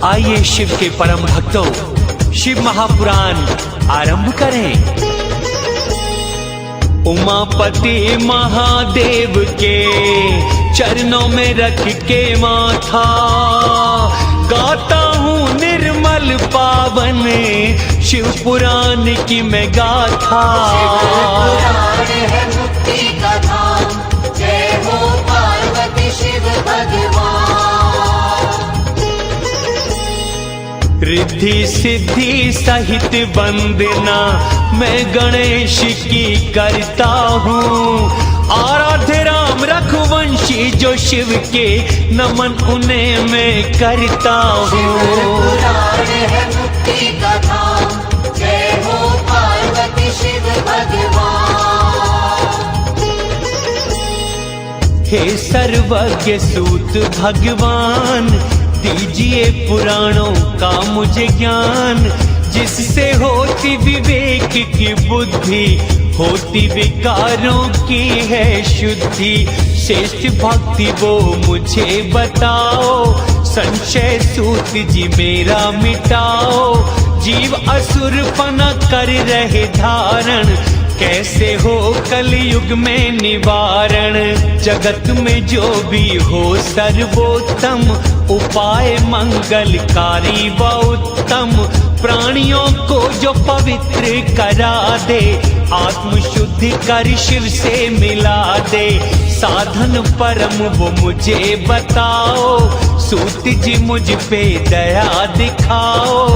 आइए शिव के परम भक्तों, शिव महापुराण आरंभ करें। उमापति महादेव के चरणों में रख के माथा, गाता हूँ निर्मल पावन शिव पुराण की मैं गाथा। पुराण है मुक्ति का धाम, जय हो पार्वती शिव भगवान। रिद्धि सिद्धि सहित वंदना मैं गणेश की करता हूँ। आराध्य राम रघुवंशी जो शिव के नमन उन्हें मैं करता हूँ। पुराण है मुक्ति का धाम, जय हो पार्वती शिव भगवान। हे सर्वज्ञ सूत भगवान, दीजिए पुराणों का मुझे ज्ञान, जिससे होती विवेक की बुद्धि, होती विकारों की है शुद्धि। श्रेष्ठ भक्ति वो मुझे बताओ, संशय सूत जी मेरा मिटाओ। जीव असुर पना कर रहे धारण, कैसे हो कलयुग में निवारण। जगत में जो भी हो सर्वोत्तम, उपाय मंगलकारी व उत्तम। प्राणियों को जो पवित्र करा दे, आत्म शुद्धि कर शिव से मिला दे। साधन परम वो मुझे बताओ, सूत जी मुझ पे दया दिखाओ।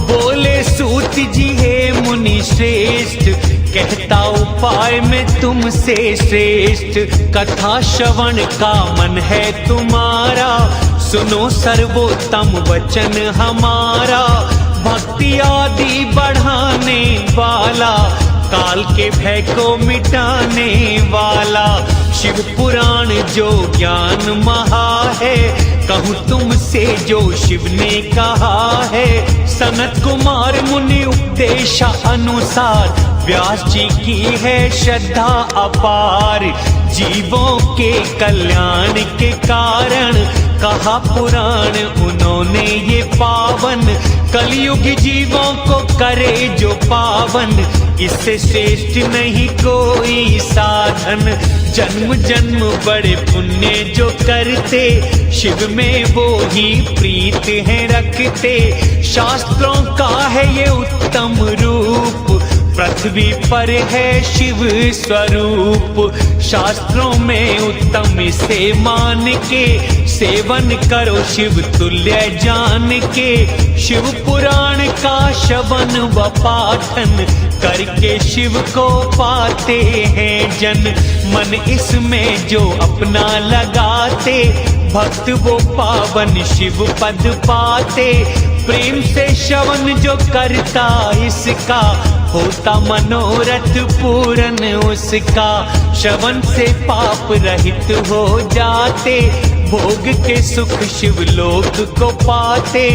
बोले सूत जी हे मुनि श्रेष्ठ, कहता उपाय में तुमसे श्रेष्ठ। कथा श्रवण का मन है तुम्हारा, सुनो सर्वोत्तम वचन हमारा। भक्ति आदि बढ़ाने वाला, काल के भय को मिटाने वाला। शिव पुराण जो ज्ञान महा है, कहूँ तुमसे जो शिव ने कहा है। सनत कुमार मुनि उपदेश अनुसार, व्यास जी की है श्रद्धा अपार। जीवों के कल्याण के कारण, कहा पुराण उन्होंने ये पावन। कलयुग जीवों को करे जो पावन, इससे श्रेष्ठ नहीं कोई साधन। जन्म जन्म बड़े पुण्य जो करते, शिव में वो ही प्रीत है रखते। शास्त्रों का है ये उत्तम रूप, पृथ्वी पर है शिव स्वरूप। शास्त्रों में उत्तम इसे मान के, सेवन करो शिव तुल्य जान के। शिव पुराण का श्रवण व पाठन, करके शिव को पाते हैं जन। मन इसमें जो अपना लगाते, भक्त वो पावन शिव पद पाते। प्रेम से श्रवण जो करता इसका, होता मनोरथ पूर्ण उसका। श्रवण से पाप रहित हो जाते, भोग के सुख शिव लोक को पाते।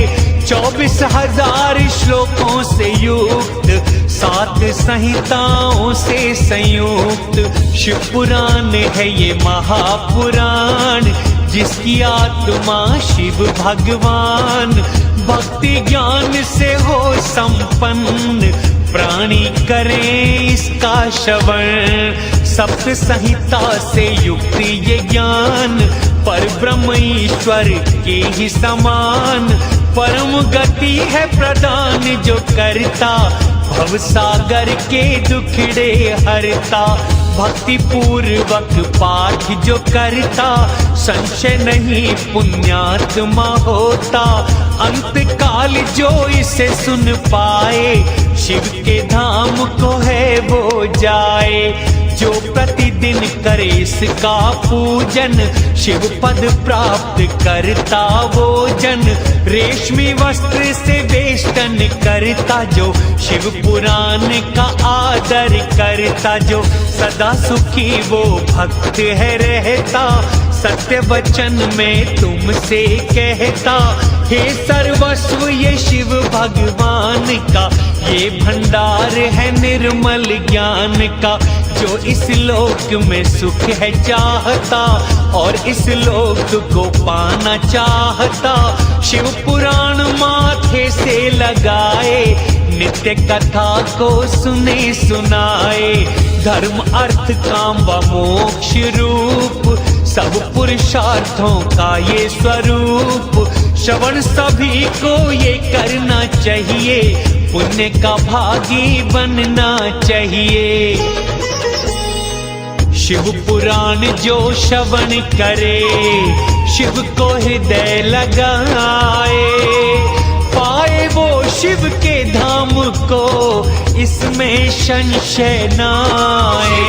24,000 श्लोकों से युक्त, 7 संहिताओं से संयुक्त। शिव पुराण है ये महापुराण, जिसकी आत्मा शिव भगवान। भक्ति ज्ञान से हो संपन्न, प्राणी करें इसका श्रवण। सप्त संहिता से युक्त ये ज्ञान, पर ब्रह्म ईश्वर के ही समान। परम गति है प्रदान जो करता, भव सागर के दुखड़े हरता। भक्ति पूर्वक पाठ जो करता, संशय नहीं पुण्यात्मा होता। अंत काल जो इसे सुन पाए, शिव के धाम को है वो जाए। जो प्रतिदिन करे इसका पूजन, शिव पद प्राप्त करता वो जन। रेशमी वस्त्र से वेष्टन करता जो, शिव पुराण का आदर करता जो। सदा सुखी वो भक्त है रहता, सत्य वचन में तुमसे कहता। हे सर्वस्व ये शिव भगवान का, ये भंडार है निर्मल ज्ञान का। जो इस लोक में सुख है चाहता, और इस लोक को पाना चाहता। शिव पुराण से लगाए, नित्य कथा को सुने सुनाए। धर्म अर्थ काम व मोक्ष रूप, सब पुरुषार्थों का ये स्वरूप। श्रवण सभी को ये करना चाहिए, पुण्य का भागी बनना चाहिए। शिव पुराण जो श्रवण करे, शिव को हृदय लगाए, पाए वो शिव के धाम को, इसमें संशय न आए।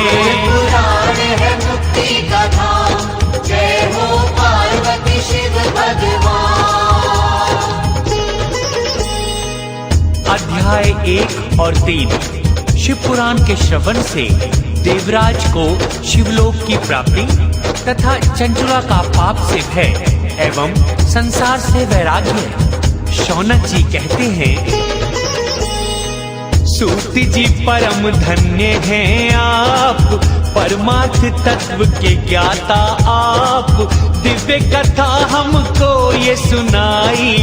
पुराण है मुक्ति का धाम, जय हो पार्वती शिव भगवान। अध्याय 1 और 3। शिव पुराण के श्रवण से देवराज को शिवलोक की प्राप्ति तथा चंचुला का पाप से भय एवं संसार से वैराग्य। शौनक जी कहते हैं, सूत जी परम धन्य हैं आप, परमार्थ तत्व के ज्ञाता आप। दिव्य कथा हमको ये सुनाई,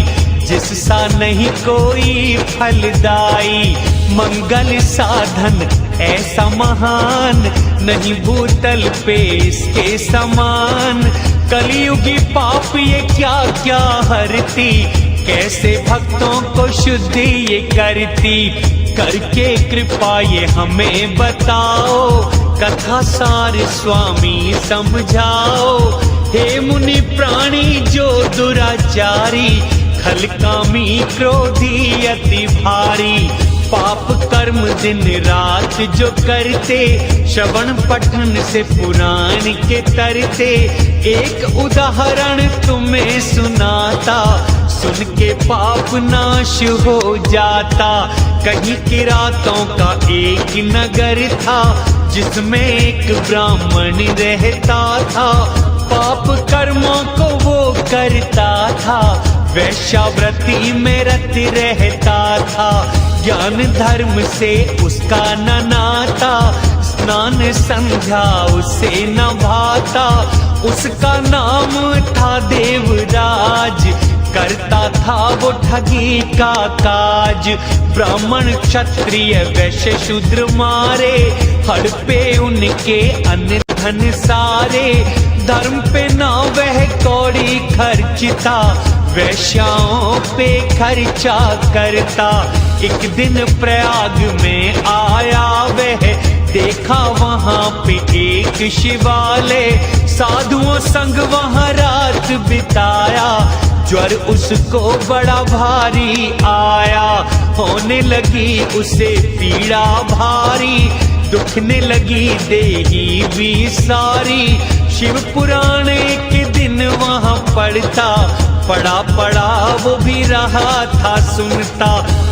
जिससा नहीं कोई फलदाई। मंगल साधन ऐसा महान, नहीं भूतल पे इसके समान। कलयुगी पाप ये क्या क्या हरती, कैसे भक्तों को शुद्धि ये करती। करके कृपा ये हमें बताओ, कथा सार स्वामी समझाओ। हे मुनि प्राणी जो दुराचारी, खलकामी क्रोधी अति भारी। पाप कर्म दिन रात जो करते, श्रवण पठन से पुराण के तरते। एक उदाहरण तुम्हें सुनाता, सुन के पाप नाश हो जाता। कहीं किरातों का एक नगर था, जिसमें एक ब्राह्मण रहता था। पाप कर्मों को वो करता था, वैश्यावृत्ति में रत रहता था। ज्ञान धर्म से उसका न नाता, स्नान संध्या उसे न भाता। उसका नाम था देवराज, करता था वो ठगी का काज। ब्राह्मण क्षत्रिय वैश्य शूद्र मारे, हड़पे उनके अन्न धन सारे। धर्म पे ना वह कौड़ी खर्चता, वैश्याओं पे खर्चा करता। एक दिन प्रयाग में आया वह, देखा वहाँ पे एक शिवालय। साधुओं संग वहाँ रात बिताया, ज्वर उसको बड़ा भारी आया। होने लगी उसे पीड़ा भारी, दुखने लगी देही भी सारी। शिव पुराण के दिन वहाँ पड़ा वो भी रहा था सुनता।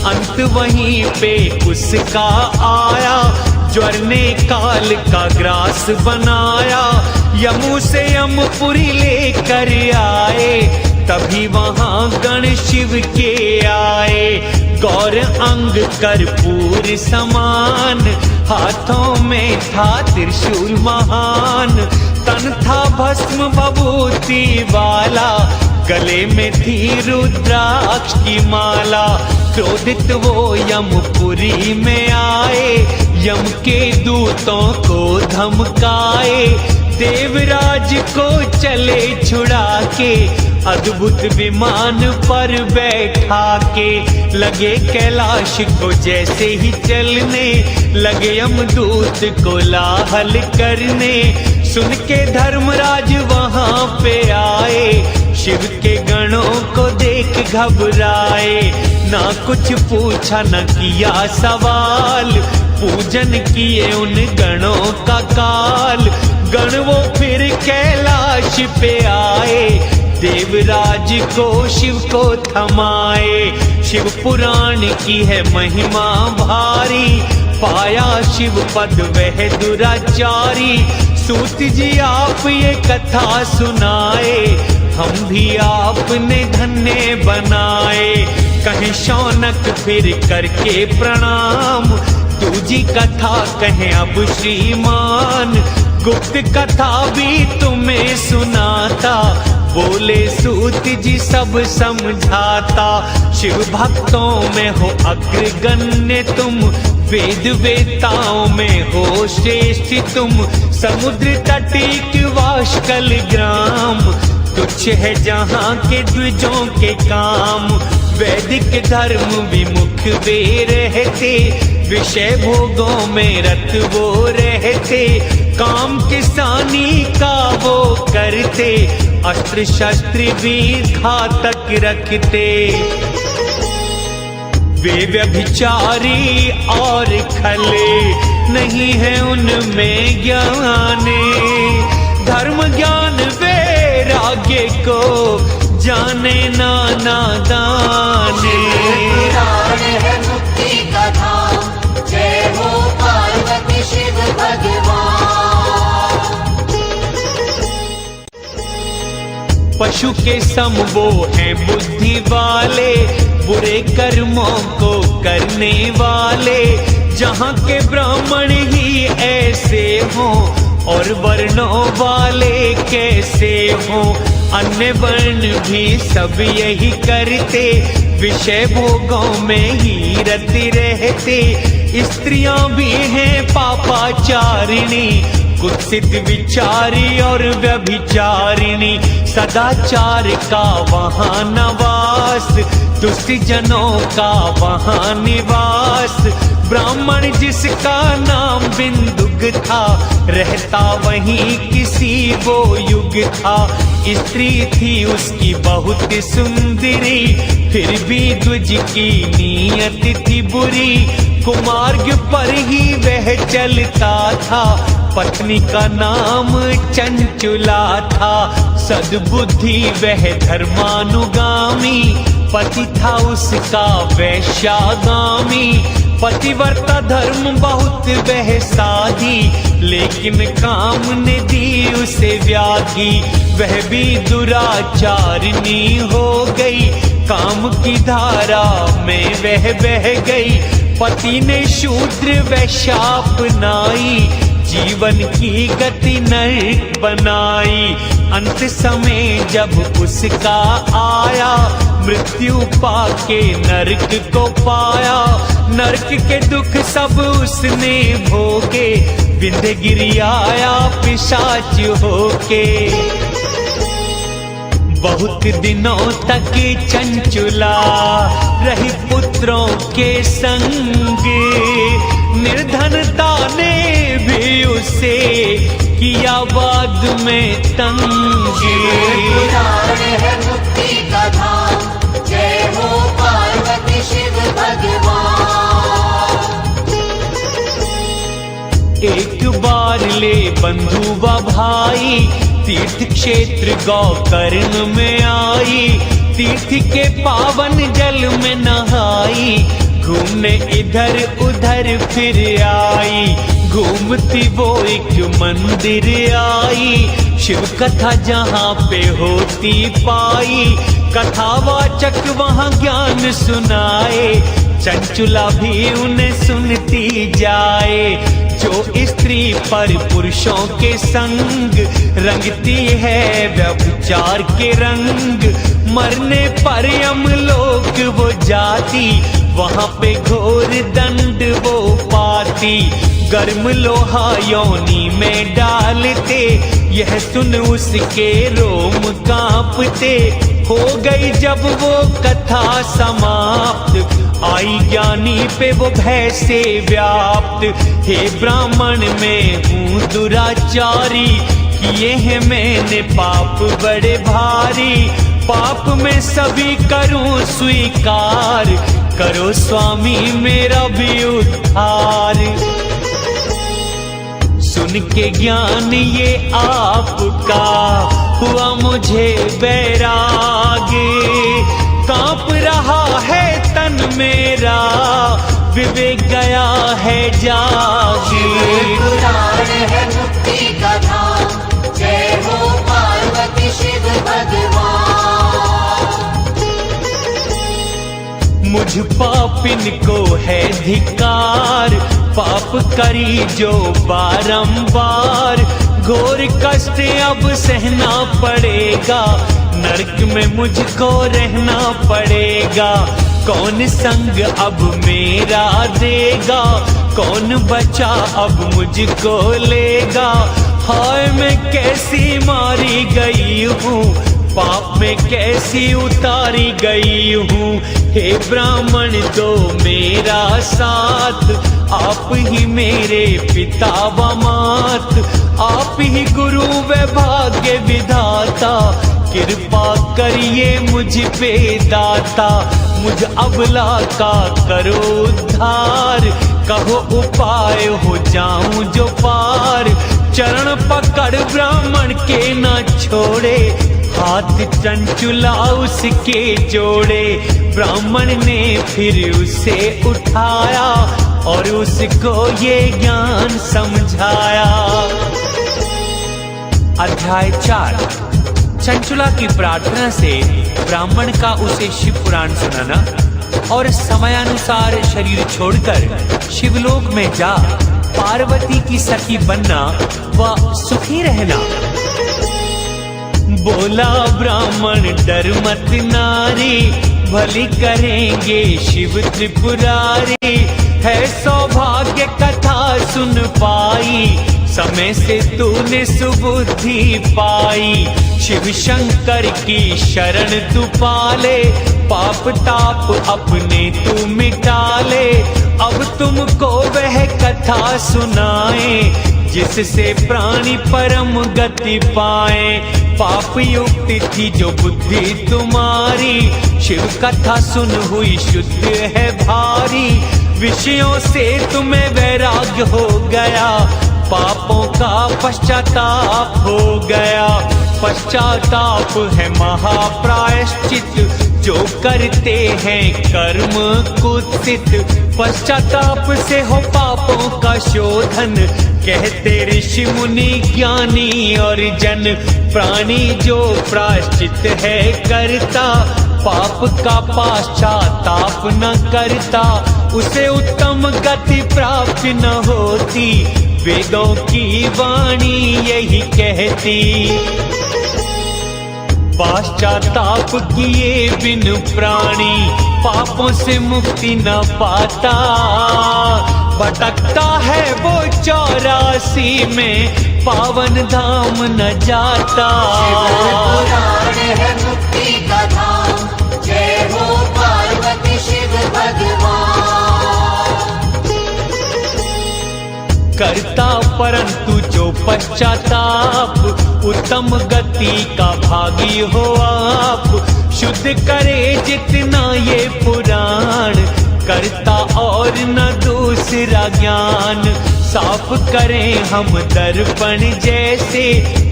अंत वहीं पे उसका आया, ज्वर ने काल का ग्रास बनाया। यमु से यमपुरी लेकर आए, तभी वहाँ गण शिव के आए। गौर अंग कर्पूर समान, हाथों में था त्रिशूल महान। तन था भस्म भभूति वाला, गले में थी रुद्राक्ष की माला। क्रोधित वो यमपुरी में आए, यम के दूतों को धमकाए। देवराज को चले छुड़ा के, अद्भुत विमान पर बैठा के। लगे कैलाश को जैसे ही चलने, लगे यमदूत को लाहल करने। सुन के धर्मराज वहाँ पे आए, शिव के गणों को देख घबराए। ना कुछ पूछा न किया सवाल, पूजन किए उन गणों का काल। गण वो फिर कैलाश पे आए, देवराज को शिव को थमाए। शिव पुराण की है महिमा भारी, पाया शिव पद वह दुराचारी। सूत जी आप ये कथा सुनाए, हम भी आपने धन्य बनाए। कहे शौनक फिर करके प्रणाम, दूजी कथा कहे अब श्रीमान। गुप्त कथा भी तुम्हें सुनाता, बोले सूत जी सब समझाता, शिव भक्तों में हो अग्रगण्य तुम, वेद वेताओं में हो श्रेष्ठ तुम, समुद्र तटीक वाष्कल ग्राम, तुच्छ है जहाँ के द्विजों के काम, वैदिक धर्म विमुख वे रहते, विषय भोगों में रत वो रहते, काम किसानी का वो करते, अस्त्र शस्त्र वीर घातक रखते, वे व्यभिचारी और खले, नहीं है उनमें ज्ञाने, धर्म ज्ञान वैराग्य को जाने ना नादाने। पुराण है मुक्ति का धाम, जय हो पार्वती शिव भगवान। पशु के सम वो हैं बुद्धि वाले, बुरे कर्मों को करने वाले, जहाँ के ब्राह्मण ही ऐसे हों और वर्णों वाले कैसे हों, अन्य वर्ण भी सब यही करते, विषय भोगों में ही रति रहते, स्त्रियां भी हैं पापाचारिणी, कुत्सित विचारी और व्यभिचारिणी, सदाचार का वहाँ नवास, दुष्ट जनों का वहाँ निवास, ब्राह्मण जिसका नाम बिंदुक था, रहता वहीं किसी वो युग था, स्त्री थी उसकी बहुत सुंदरी, फिर भी द्विज की नीयत थी बुरी, कुमार्ग पर ही वह चलता था, पत्नी का नाम चंचुला था, सद्बुद्धि वह धर्मानुगामी, पति था उसका वैश्यागामी, पतिव्रता धर्म बहुत वह साधी, लेकिन काम ने दी उसे व्याधि, वह भी दुराचारिणी हो गई, काम की धारा में वह बह गई, पति ने शूद्र वैश्या अपनाई, जीवन की गति नरक बनाई, अंत समय जब उसका आया, मृत्यु पाके नरक को पाया, नरक के दुख सब उसने भोगे, विंध्यगिरि आया पिशाच होके, बहुत दिनों तक चंचुला रही पुत्रों के संग, निर्धनता ने भी उसे किया बाद में तंग। पुराण है मुक्ति का धाम, जय हो पार्वती शिव भगवान। एक बार ले बंधु व भाई, तीर्थ क्षेत्र गौकर्ण में आई, तीर्थ के पावन जल में नहाई, घूमने इधर उधर फिर आई, घूमती वो एक मंदिर आई, शिव कथा जहाँ पे होती पाई, कथावाचक वहाँ ज्ञान सुनाए, चंचुला भी उन्हें सुनती जाए, जो स्त्री पर पुरुषों के संग रंगती है व्यभिचार के रंग, मरने पर यमलोक वो जाती, वहाँ पे घोर दंड वो पाती, गर्म लोहा योनि में डालते, यह सुन उसके रोम कांपते, हो गई जब वो कथा समाप्त, आई ज्ञानी पे वो भय से व्याप्त, हे ब्राह्मण मैं हूँ दुराचारी, किए हैं मैंने पाप बड़े भारी, पाप में सभी करूं स्वीकार, करो स्वामी मेरा भी उद्धार। सुन के ज्ञान ये आपका हुआ मुझे बैरागे, कांप रहा है तन मेरा, विवेक गया है जागे। पुराण है मुक्ति का धाम, जय हो पार्वती शिव भगवान। मुझ पापिन को है धिक्कार, पाप करी जो बारंबार, घोर कष्ट अब सहना पड़ेगा, नरक में मुझको रहना पड़ेगा। कौन संग अब मेरा देगा, कौन बचा अब मुझको लेगा। हाय मैं कैसी मारी गई हूँ, पाप में कैसी उतारी गई हूँ। हे ब्राह्मण दो मेरा साथ, आप ही मेरे पिता व मात, आप ही गुरु व भाग्य विधाता। कृपा करिए मुझ पे दाता, मुझ अबला का करो उद्धार। कहो उपाय हो जाऊं जो पार, चरण पकड़ ब्राह्मण के न छोड़े। हाथ चंचुला उसके जोड़े, ब्राह्मण ने फिर उसे उठाया और उसको ये ज्ञान समझाया। अध्याय 4। चंचुला की प्रार्थना से ब्राह्मण का उसे शिव पुराण सुनाना और समयानुसार शरीर छोड़कर शिवलोक में जा पार्वती की सखी बनना व सुखी रहना। बोला ब्राह्मण डर मत नारी, भली करेंगे शिव त्रिपुरारी। है सौभाग्य कथा सुन पाई, समय से तूने सुबुद्धि पाई। शिव शंकर की शरण तू पाले, पाप ताप अपने तू मिटाले। अब तुमको वह कथा सुनाए, जिससे प्राणी परम गति पाए। पाप युक्त थी जो बुद्धि तुम्हारी, शिव कथा सुन हुई शुद्ध है भारी। विषयों से तुम्हें वैराग्य हो गया, पापों का पश्चाताप हो गया। पश्चाताप है महाप्रायश्चित, जो करते हैं कर्म कुत्सित। पश्चाताप से हो पापों का शोधन, कहते ऋषि मुनि ज्ञानी और जन। प्राणी जो प्रायश्चित है करता, पाप का पश्चाताप न करता। उसे उत्तम गति प्राप्त न होती, वेदों की वाणी यही कहती। पश्चाताप किए बिन प्राणी, पापों से मुक्ति न पाता। भटकता है वो 84 में, पावन धाम न जाता। पुराण है मुक्ति का धाम, जय हो पार्वती शिव भगवान। करता परंतु जो पश्चाताप, उत्तम गति का भागी हो आप। शुद्ध करे जितना ये पुराण, करता और न दूसरा ज्ञान। साफ करें हम दर्पण जैसे,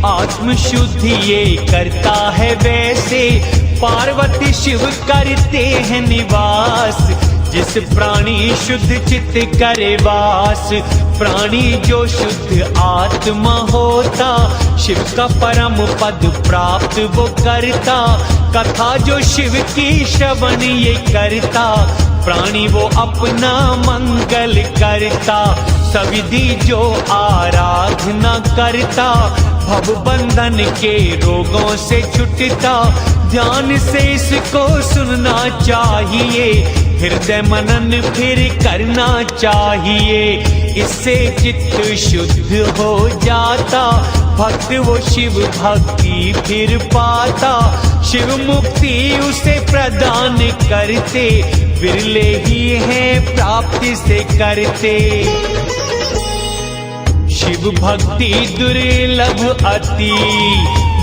आत्म शुद्धि ये करता है वैसे। पार्वती शिव करते हैं निवास, जिस प्राणी शुद्ध चित्त करे वास। प्राणी जो शुद्ध आत्मा होता, शिव का परम पद प्राप्त वो करता। कथा जो शिव की श्रवण ये करता, प्राणी वो अपना मंगल करता। सविधि जो आराधना करता, भव बंधन के रोगों से छुटता। ध्यान से इसको सुनना चाहिए, हृदय मनन फिर करना चाहिए। इससे चित्त शुद्ध हो जाता, भक्त वो शिव भक्ति फिर पाता। शिव मुक्ति उसे प्रदान करते, विरले ही हैं प्राप्ति से करते। शिव भक्ति दुर्लभ अति,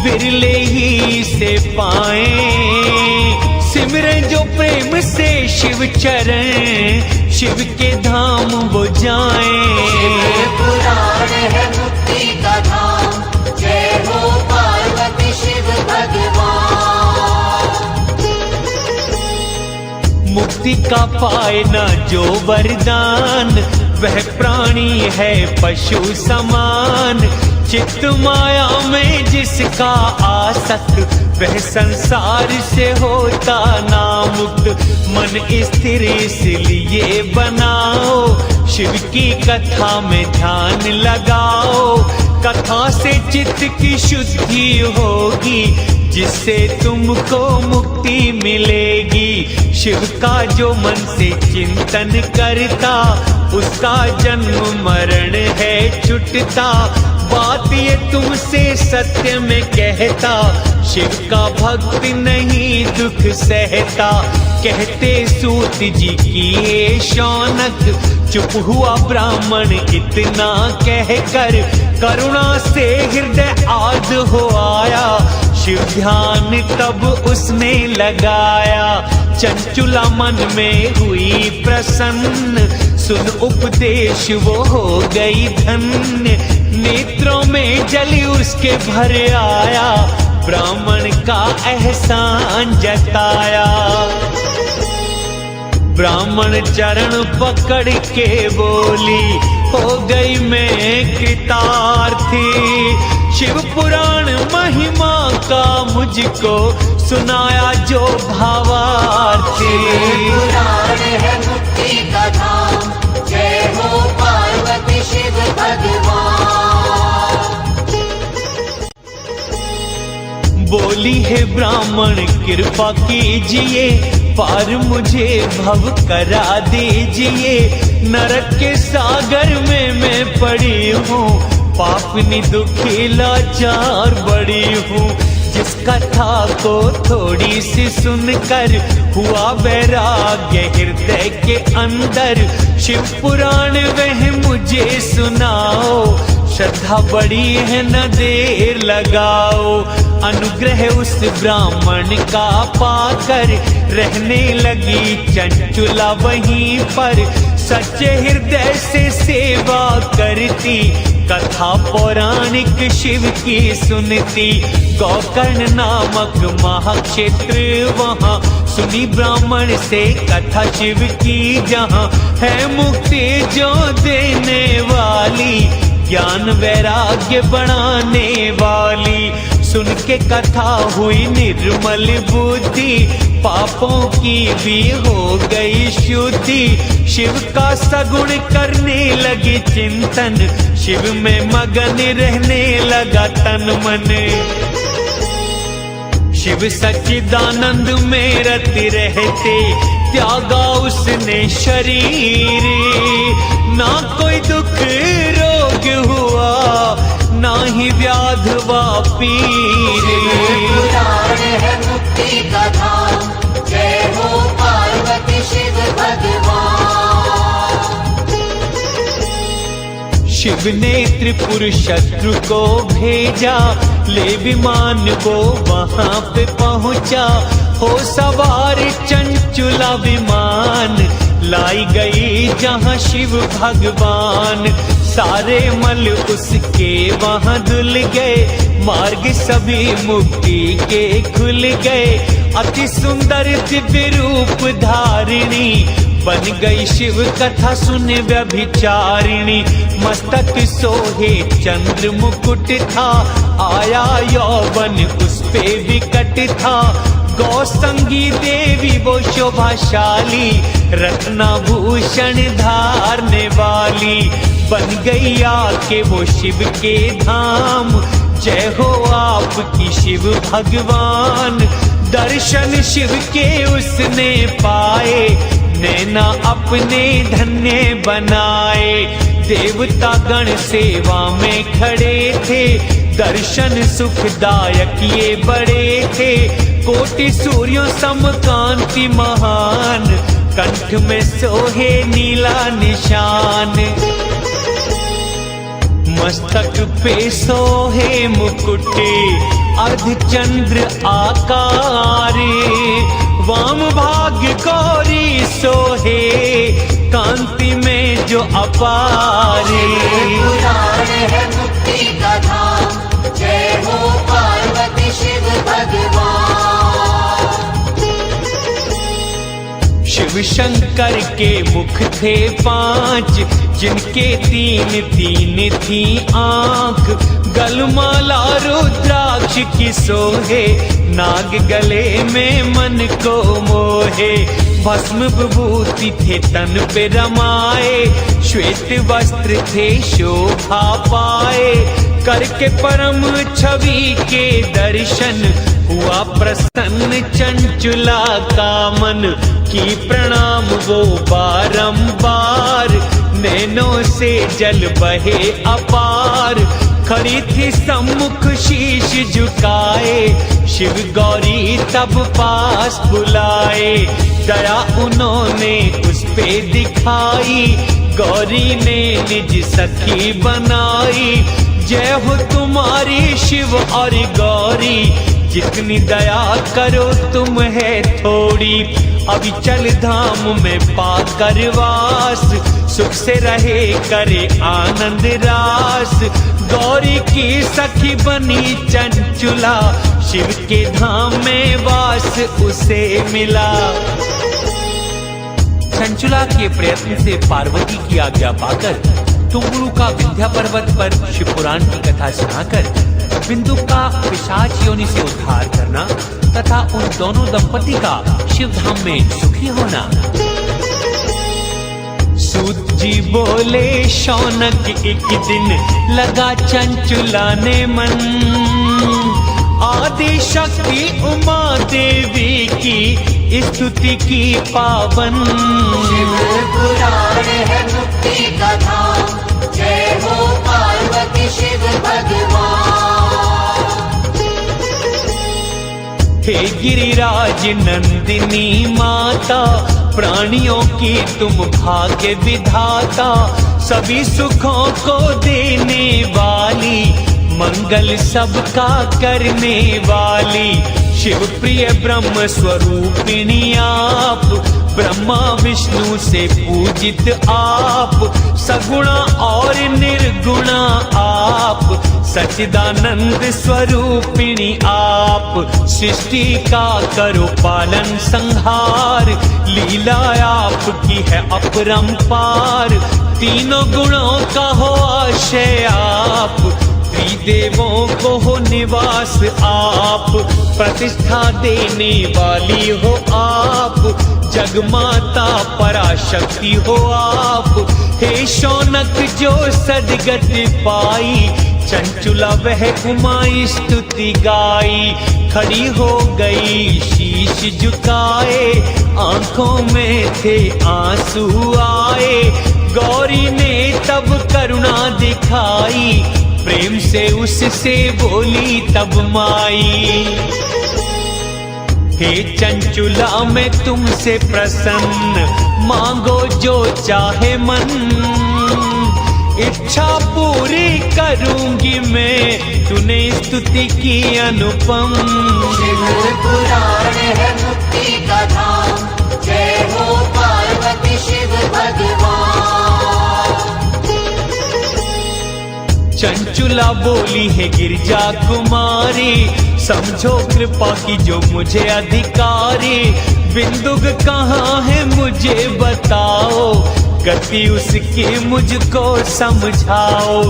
विरले ही से पाए। सिमरे जो प्रेम से शिव चरण, शिव के धाम वो जाएं। शिव पुराण है मुक्ति का धाम, जय हो पार्वती शिव भगवान। मुक्ति का पाए ना जो वरदान, वह प्राणी है पशु समान। चित्त माया में जिसका आसक्त, वह संसार से होता ना मुक्त। मन स्थिर इसलिए बनाओ, शिव की कथा में ध्यान लगाओ। कथा से चित्त की शुद्धि होगी, जिससे तुमको मुक्ति मिलेगी। शिव का जो मन से चिंतन करता, उसका जन्म मरण है छुटता। बात ये तुमसे सत्य में कहता, शिव का भक्त नहीं दुख सहता। कहते सूत जी की ये शौनक, चुप हुआ ब्राह्मण इतना कहकर, करुणा से हृदय आर्द हो आया। शिव ध्यान तब उसने लगाया, चंचुला मन में हुई प्रसन्न। सुन उपदेश वो हो गई धन्य, नेत्रों में जल उसके भर आया। ब्राह्मण का एहसान जताया, ब्राह्मण चरण पकड़ के बोली, हो गई मैं कृतार्थी। शिव पुराण महिमा का मुझको सुनाया जो भावार्थी। पुराण है मुक्ति का धाम, जय हो पार्वती शिव भगवान। बोली है ब्राह्मण कृपा कीजिए, पार मुझे भव करा दीजिए। नरक के सागर में मैं पड़ी हूँ, पापनी दुखी लाचार बड़ी हूँ। जिस कथा को थोड़ी सी सुनकर हुआ वैराग्य हृदय के अंदर, शिव पुराण वह मुझे सुनाओ। श्रद्धा बड़ी है न देर लगाओ, अनुग्रह उस ब्राह्मण का पाकर, रहने लगी चंचुला वहीं पर। सच्चे हृदय से सेवा करती, कथा पौराणिक शिव की सुनती। गोकर्ण नामक महाक्षेत्र वहाँ, सुनी ब्राह्मण से कथा शिव की जहाँ। है मुक्ति जो देने वाली, ज्ञान वैराग्य बढ़ाने वाली। सुन के कथा हुई निर्मल बुद्धि, पापों की भी हो गई शुद्धि। शिव का सगुण करने लगी चिंतन, शिव में मगन रहने लगा तन मन। शिव सच्चिदानंद में रति रहते, त्यागा उसने शरीर। ना कोई दुख रोग हुआ, ना ही व्याध वा पीर। पुराण है मुक्ति का धाम, जय हो पार्वती शिव भगवान। शिव ने त्रिपुर शत्रु को भेजा, ले विमान वो वहां पे पहुंचा। हो सवार चंचुला विमान, लाई गई जहां शिव भगवान। सारे मल उसके वहां धुल गए, मार्ग सभी मुक्ति के खुल गए। अति सुंदर दिव्य रूप धारिणी, बन गई शिव कथा सुन व्यभिचारिणी। मस्तक सोहे चंद्र मुकुट था, आया यौवन उस पे विकट था। गौसंगी देवी वो शोभाशाली, रत्नाभूषण धारने वाली। बन गई आके वो शिव के धाम, जय हो आपकी शिव भगवान। दर्शन शिव के उसने पाए, नैना अपने धन्य बनाए। देवता गण सेवा में खड़े थे, दर्शन सुखदायक ये बड़े थे। कोटि सूर्यों सम कांति महान, कंठ में सोहे नीला निशान। मस्तक पे सोहे मुकुटे, अर्धचंद्र आकार। वाम भाग गौरी सोहे, कांति में जो अपार। पुराण है मुक्ति का धाम, जय हो पार्वती शिव भगवान। शिव शंकर के मुख थे 5, जिनके 3 थी आंख। गलमाला रुद्राक्ष की सोहे, नाग गले में मन को मोहे। भस्म विभूति थे तन पे रमाए, श्वेत वस्त्र थे शोभा पाए। करके परम छवि के दर्शन हुआ प्रसन्न चंचुला का मन। की प्रणाम वो बारंबार, नैनों से जल बहे अपार। खड़ी थी सम्मुख शीश झुकाए, शिव गौरी तब पास बुलाए। दया उन्होंने उस पे दिखाई, गौरी ने निज सखी बनाई। जय हो तुम्हारी शिव और गौरी, जितनी दया करो तुम है थोड़ी। अभी चल धाम में पाकर वास, सुख से रहे करे आनंद रास। गौरी की सखी बनी चंचुला, शिव के धाम में वास उसे मिला। चंचुला के प्रयत्न से पार्वती की आज्ञा पाकर तुंगुरु का विंध्या पर्वत पर शिवपुराण की कथा सुनाकर बिंदु का पिशाच योनि से उद्धार करना तथा उन दोनों दंपति का शिवधाम में सुखी होना। सूत जी बोले शौनक एक दिन लगा चंचुला ने मन। आदि शक्ति उमा देवी की स्तुति की पावन। शिवपुराण है मुक्ति का धाम, जय हो पार्वती शिव भगवान। हे गिरिराज नंदिनी माता, प्राणियों की तुम भाग्य विधाता। सभी सुखों को देने वाली, मंगल सबका करने वाली। शिव प्रिय ब्रह्म स्वरूपिणी आप, ब्रह्मा विष्णु से पूजित आप। सगुणा और निर्गुणा आप, सच्चिदानंद स्वरूपिणी आप। सृष्टि का करो पालन संहार, लीला आपकी है अपरंपार। तीनों गुणों का हो आश्रय आप, त्रिदेवों को हो निवास आप। प्रतिष्ठा देने वाली हो आप, जगमाता पराशक्ति हो आप। हे शौनक जो सदगति पाई, चंचुला वह उमाई स्तुति गाई। खड़ी हो गई शीश झुकाए, आंखों में थे आंसू आए। गौरी ने तब करुणा दिखाई, प्रेम से उससे बोली तब माई। हे चंचुला मैं तुमसे प्रसन्न, मांगो जो चाहे मन। इच्छा पूरी करूंगी मैं, तूने स्तुति की अनुपम। शिवपुराण है मुक्ति का धाम, जय हो पार्वती शिव भगवान। चंचुला बोली है गिरजा कुमारी, समझो कृपा की जो मुझे अधिकारी। बिंदुक कहाँ है मुझे बताओ, गति उसकी मुझको समझाओ।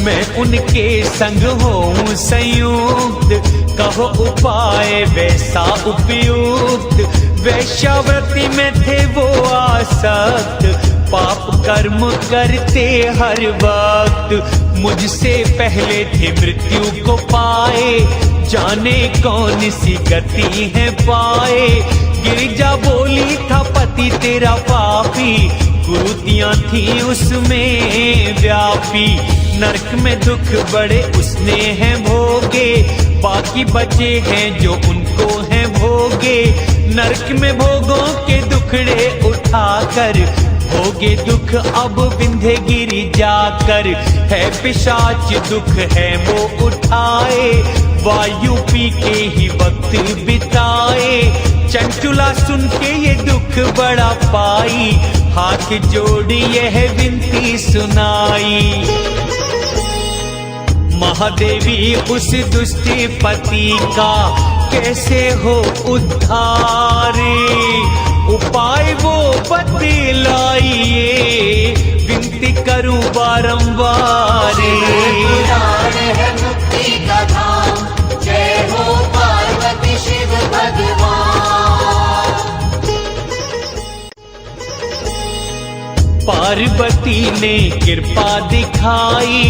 मैं उनके संग हूँ संयुक्त, कहो उपाय वैसा उपयुक्त। वैश्यावृत्ति में थे वो आसक्त, पाप कर्म करते हर वक्त। मुझसे पहले थे मृत्यु को पाए, जाने कौन सी गति है पाए। गिरिजा बोली था पति तेरा पापी, कुरीतियां थी उसमें व्यापी। नरक में दुख बड़े उसने हैं भोगे, बाकी बचे हैं जो उनको हैं भोगे। नरक में भोगों के दुखड़े उठाकर, भोगे दुख अब विंध्य गिरि जाकर। है पिशाच दुख है वो उठाए, वायु पी के ही वक्त बिताए। चंचुला सुन के ये दुख बड़ा पाई, हाथ जोड़ी यह विनती सुनाई। महादेवी उस दुष्ट पति का कैसे हो उद्धार, उपाय वो बतलाइए, विनती करूं बारंबार। है मुक्ति का धाम, जय हो पार्वती शिव भगवान। पार्वती ने कृपा दिखाई,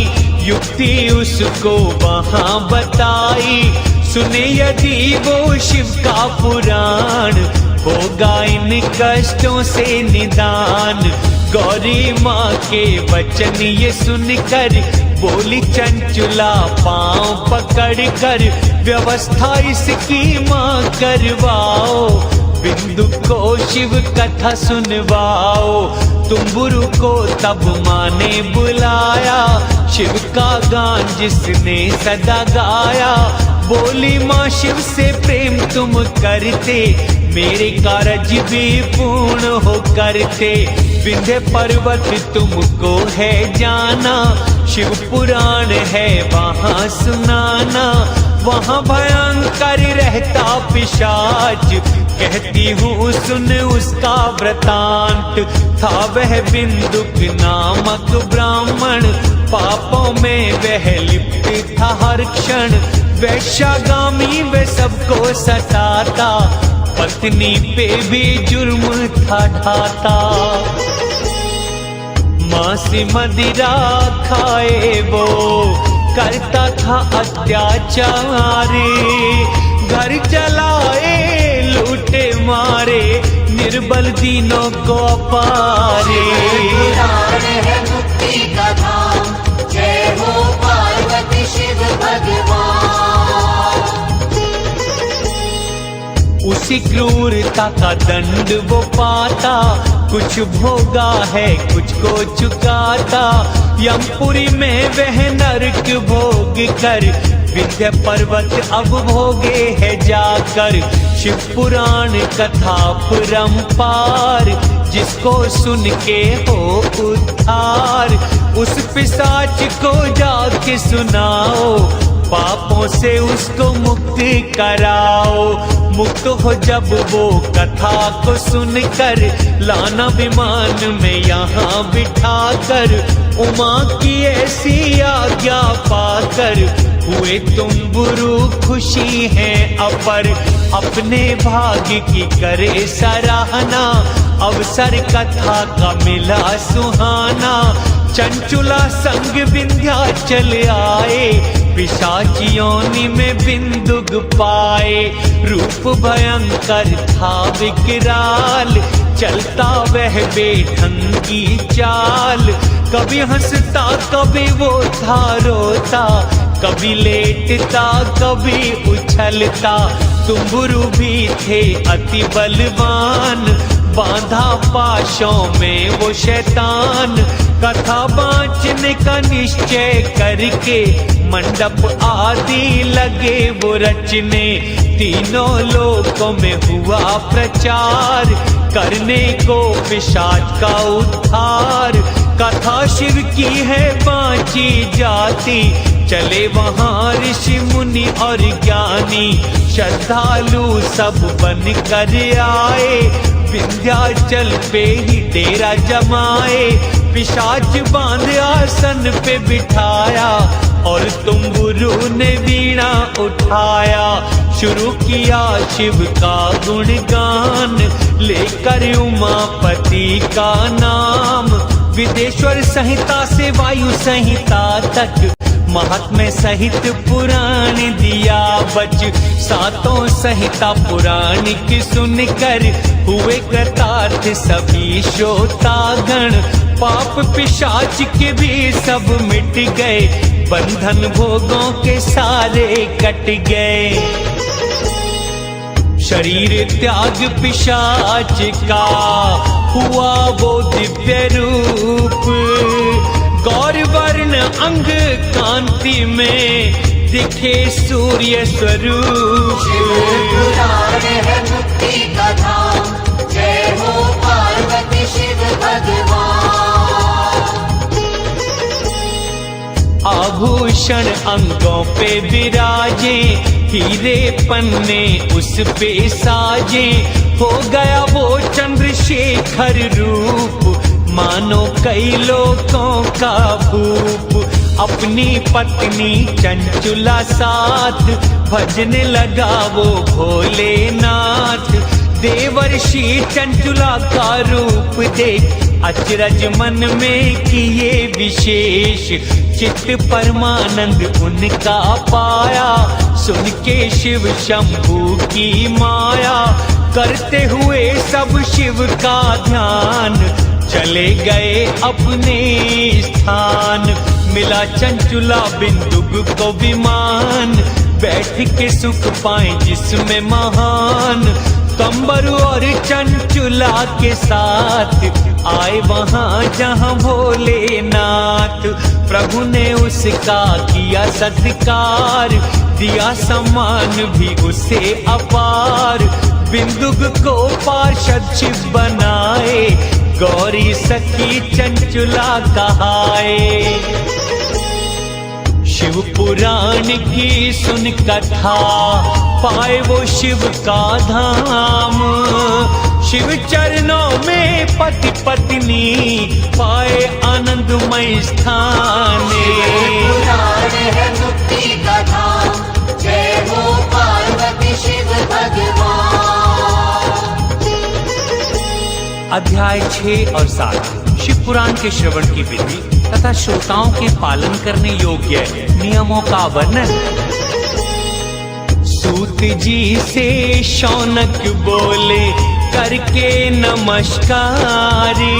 युक्ति उसको वहां बताई। सुने यदि वो शिव का पुराण, होगा इन कष्टों से निदान। गौरी माँ के वचन ये सुनकर बोली चंचुला पांव पकड़ कर, व्यवस्था इसकी माँ करवाओ। बिंदु को शिव कथा सुनवाओ। तुम्बुरु को तब माँ ने बुलाया, शिव का गान जिसने सदा गाया। बोली माँ शिव से प्रेम तुम करते, मेरे कारज भी पूर्ण हो करते। विंध्य पर्वत तुमको है जाना, शिव पुराण है वहाँ सुनाना। वहाँ भयंकर रहता पिशाच, कहती हूँ सुन उसका वृतांत। था वह बिंदुक नामक ब्राह्मण, पापों में वह लिप्त था हर क्षण। वैश्यागामी वह सबको सताता, पत्नी पे भी जुर्म था ढाता। मांस मदिरा खाए वो, करता था अत्याचार। घर जलाए लूटे मारे, निर्बल दीनों को पारे। पुराण है मुक्ति का धाम, जय हो पार्वती शिव भगवान। उसी क्रूरता का दंड वो पाता, कुछ भोगा है कुछ को चुकाता। यमपुरी में वह नरक भोग कर, विंध्य पर्वत अब भोगे है जाकर। शिव पुराण कथा परंपार, जिसको सुन के हो उद्धार। उस पिशाच को जाके सुनाओ, पापों से उसको मुक्त कराओ। मुक्त हो जब वो कथा को सुनकर, लाना विमान में यहाँ बिठाकर। उमा की ऐसी आज्ञा पाकर, हुए तुम्बुरु खुशी है अपर। अपने भाग्य की करे सराहना, अवसर कथा का मिला सुहाना। चंचुला संग विंध्याचल आए, पिशाच योनि में बिंदुक पाए। रूप भयंकर था विकराल, चलता वह बेढंगी चाल। कभी हंसता कभी वो था रोता, कभी लेटता कभी उछलता। तुम्बुरु भी थे अति बलवान, बांधा पाशों में वो शैतान। कथा बाँचने का निश्चय करके, मंडप आदि लगे वो रचने। तीनों लोकों में हुआ प्रचार, करने को पिशाच का उद्धार। कथा शिव की है बाँची जाती, चले वहाँ ऋषि मुनि और ज्ञानी। श्रद्धालु सब बन कर आए, विंध्याचल पे ही डेरा जमाए। पिशाच बांध आसन पे बिठाया, और तुम्बुरु ने वीणा उठाया। शुरू किया शिव का गुणगान, लेकर उमापति का नाम। विदेश्वर संहिता से वायु संहिता तक, महात्म्य सहित पुराण दिया बच। सातों संहिता पुराण की सुनकर, हुए कृतार्थ सभी श्रोतागण। पाप पिशाच के भी सब मिट गए, बंधन भोगों के सारे कट गए। शरीर त्याग पिशाच का, हुआ वो दिव्य रूप। गौर वर्ण अंग कांति में, दिखे सूर्य स्वरूप। पुराण है मुक्ति का धाम, जय हो पार्वती शिव भगवान। आभूषण अंगों पे विराजे, हीरे पन्ने उस पे साजे। हो गया वो चंद्रशेखर रूप, मानो कई लोगों का भूप। अपनी पत्नी चंचुला साथ, भजने लगा वो भोलेनाथ। देवर्षि चंचुला का रूप देख, अचरज मन में किए विशेष, चित्त परमानंद उनका पाया। सुन के शिव शंभू की माया, करते हुए सब शिव का ध्यान, चले गए अपने स्थान। मिला चंचुला बिंदुक को विमान, बैठ के सुख पाए जिसमें महान। कंबरू और चंचुला के साथ आए वहां जहां भोलेनाथ। प्रभु ने उसका किया सत्कार, दिया सम्मान भी उसे अपार। बिंदुक को पार्षद शिव बनाए, गौरी सखी चंचुला कहाए। शिव पुराण की सुन कथा, पाए वो शिव का धाम। शिव चरणों में पति पत्नी, पाए आनंदमय स्थान। पुराण है मुक्ति का धाम, जय हो पार्वती शिव भगवान। अध्याय 6 और 7 शिव पुराण के श्रवण की विधि तथा श्रोताओं के पालन करने योग्य नियमों का वर्णन। सूत जी से शौनक बोले करके नमस्कारी,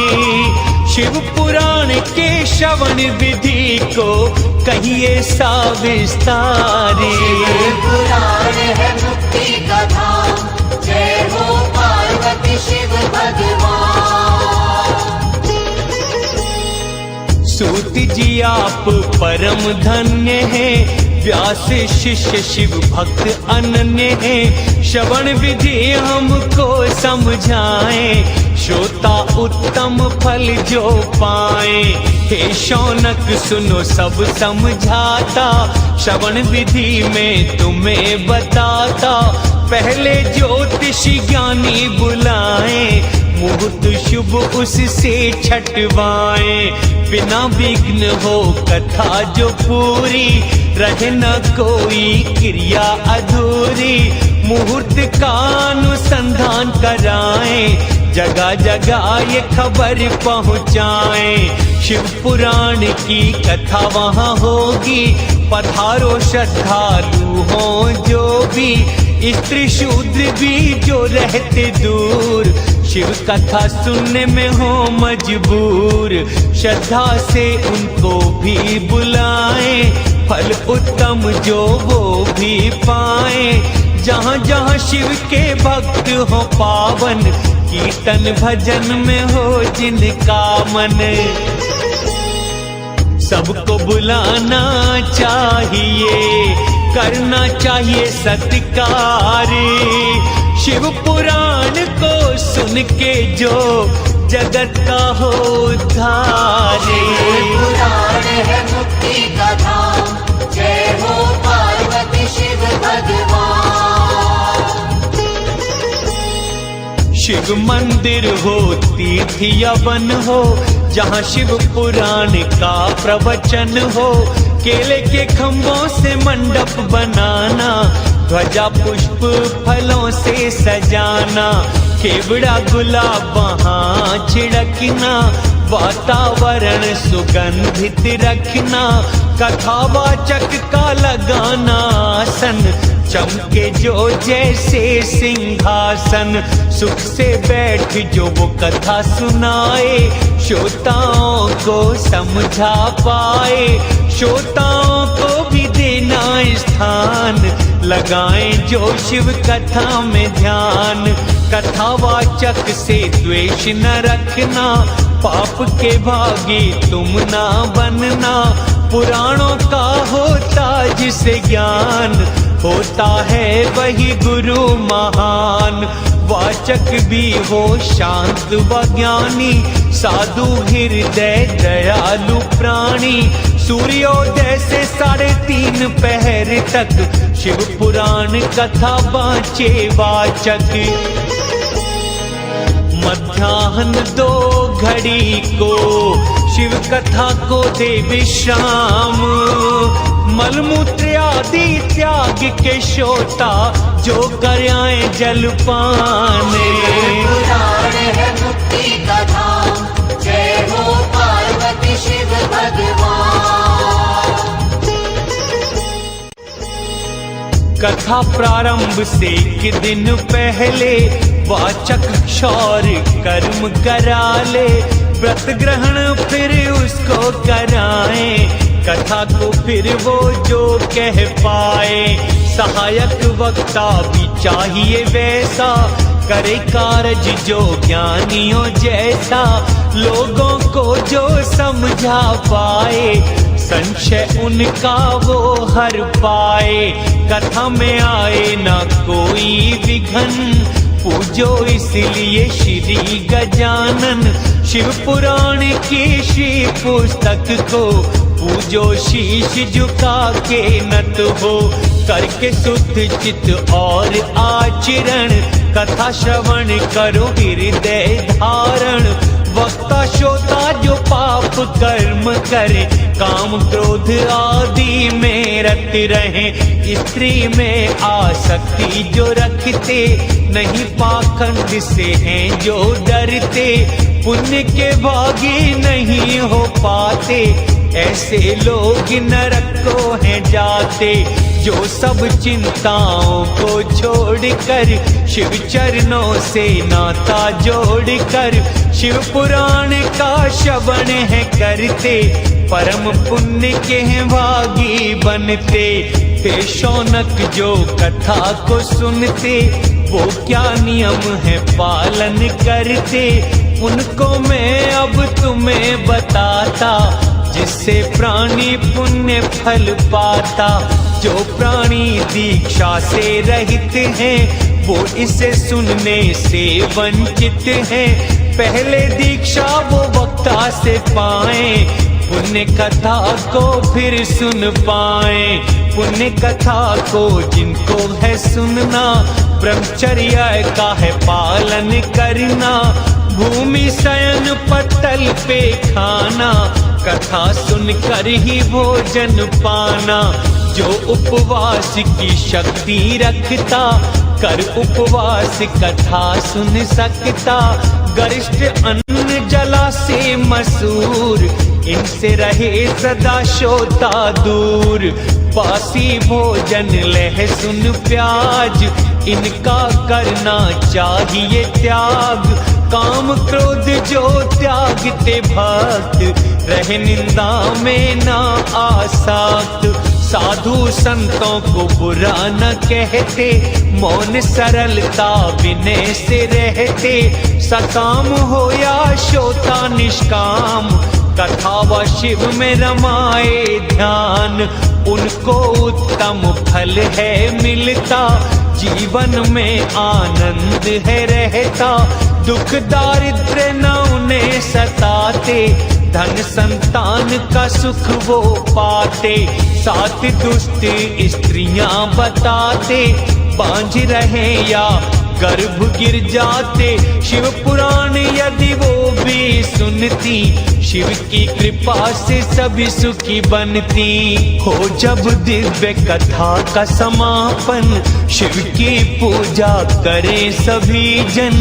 शिव पुराण के श्रवण विधि को कहिए सविस्तारी। पुराण है मुक्ति का धाम, जय हो पार्वती शिव भगवान। सूत जी आप परम धन्य हैं, व्यास शिष्य शिव भक्त अनन्य हैं। श्रवण विधि हमको समझाएं, श्रोता उत्तम फल जो पाए। हे शौनक सुनो सब समझाता, श्रवण विधि में तुम्हें बताता। पहले ज्योतिषी ज्ञानी बुलाएं, मुहूर्त शुभ उससे छठवाएं। बिना विघ्न हो कथा जो पूरी, रहे न कोई क्रिया अधूरी। मुहूर्त का अनुसंधान कराएं, जगह जगह ये खबर पहुँचाएं। शिव पुराण की कथा वहाँ होगी, पधारो श्रद्धालु हो जो भी। स्त्री शूद्र भी जो रहते दूर, शिव कथा सुनने में हो मजबूर। श्रद्धा से उनको भी बुलाएं, फल उत्तम जो वो भी पाएं। जहाँ जहाँ शिव के भक्त हो पावन, कीर्तन भजन में हो जिनका मन। सबको बुलाना चाहिए, करना चाहिए सत्कार। शिव पुराण को सुन के जो जगत का हो उद्धार। पुराण है मुक्ति का धाम, जय हो पार्वती शिव भगवान। शिव मंदिर हो तीर्थ या वन हो, जहाँ शिव पुराण का प्रवचन हो। केले के खम्भों से मंडप बनाना, ध्वजा पुष्प फलों से सजाना। केवड़ा गुलाब वहाँ छिड़कना, वातावरण सुगंधित रखना। कथावाचक का लगाना आसन, चमके जो जैसे सिंहासन। सुख से बैठ जो वो कथा सुनाए, श्रोताओं को समझा पाए। श्रोताओं को भी देना स्थान, लगाएं जो शिव कथा में ध्यान। कथावाचक से द्वेष न रखना, पाप के भागी तुम ना बनना। पुराणों का होता जिसे ज्ञान, होता है वही गुरु महान। वाचक भी हो शांत व ज्ञानी, साधु हृदय दयालु प्राणी। सूर्योदय से 3:30 पहर तक शिव पुराण कथा बाँचे वाचक। मध्याह्न 2 घड़ी को शिव कथा को दे विश्राम। मलमूत्र आदि त्याग के श्रोता जो कर आए जलपान। पुराण है मुक्ति का धाम, जय कथा प्रारंभ से एक दिन पहले वाचक क्षौर कर्म करा ले, व्रत ग्रहण फिर उसको कराए, कथा को फिर वो जो कह पाए। सहायक वक्ता भी चाहिए वैसा, करे कारज जो ज्ञानियों जैसा, लोगों को जो समझा पाए, संशय उनका वो हर पाए। कथा में आए ना कोई विघन, पूजो इसलिए श्री गजानन। शिव पुराण की श्री पुस्तक को पूजो शीश झुका के नत हो, करके शुद्ध चित्त और आचरण, कथा श्रवण करो हृदय धारण। वक्ता श्रोता जो पाप कर्म करे, काम क्रोध आदि में रत रहे, स्त्री में आसक्ति जो रखते, नहीं पाखंड से हैं जो डरते, पुण्य के भागी नहीं हो पाते, ऐसे लोग नरक को हैं जाते। जो सब चिंताओं को छोड़कर शिव चरणों से नाता जोड़कर, शिव पुराण का श्रवण है करते, परम पुण्य के हैं भागी बनते। ते शौनक जो कथा को सुनते, वो क्या नियम है पालन करते, उनको मैं अब तुम्हें बताता, जिससे प्राणी पुण्य फल पाता। जो प्राणी दीक्षा से रहित हैं, वो इसे सुनने से वंचित हैं, पहले दीक्षा वो वक्ता से पाए, पुण्य कथा को फिर सुन पाए। पुण्य कथा को जिनको है सुनना, ब्रह्मचर्य का है पालन करना, भूमि शयन पत्तल पे खाना, कथा सुनकर ही भोजन पाना। जो उपवास की शक्ति रखता, कर उपवास कथा सुन सकता, गरिष्ठ अन्न जला से मसूर, इनसे रहे सदा श्रोता दूर। बासी भोजन लहसुन प्याज, इनका करना चाहिए त्याग, काम क्रोध जो त्यागते भक्त, रहे निंदा में ना आसक्त। साधु संतों को बुरा न कहते, मौन सरलता विनय से रहते, सकाम हो या श्रोता निष्काम, कथा व शिव में रमाए ध्यान, उनको उत्तम फल है मिलता, जीवन में आनंद है रहता, दुख दारिद्र्य न उन्हें सताते, धन संतान का सुख वो पाते। सात दुष्ट स्त्रियां बताते, बांझ रहे या गर्भ गिर जाते, शिव पुराण यदि वो भी सुनती, शिव की कृपा से सभी सुखी बनती। हो जब दिव्य कथा का समापन, शिव की पूजा करें सभी जन,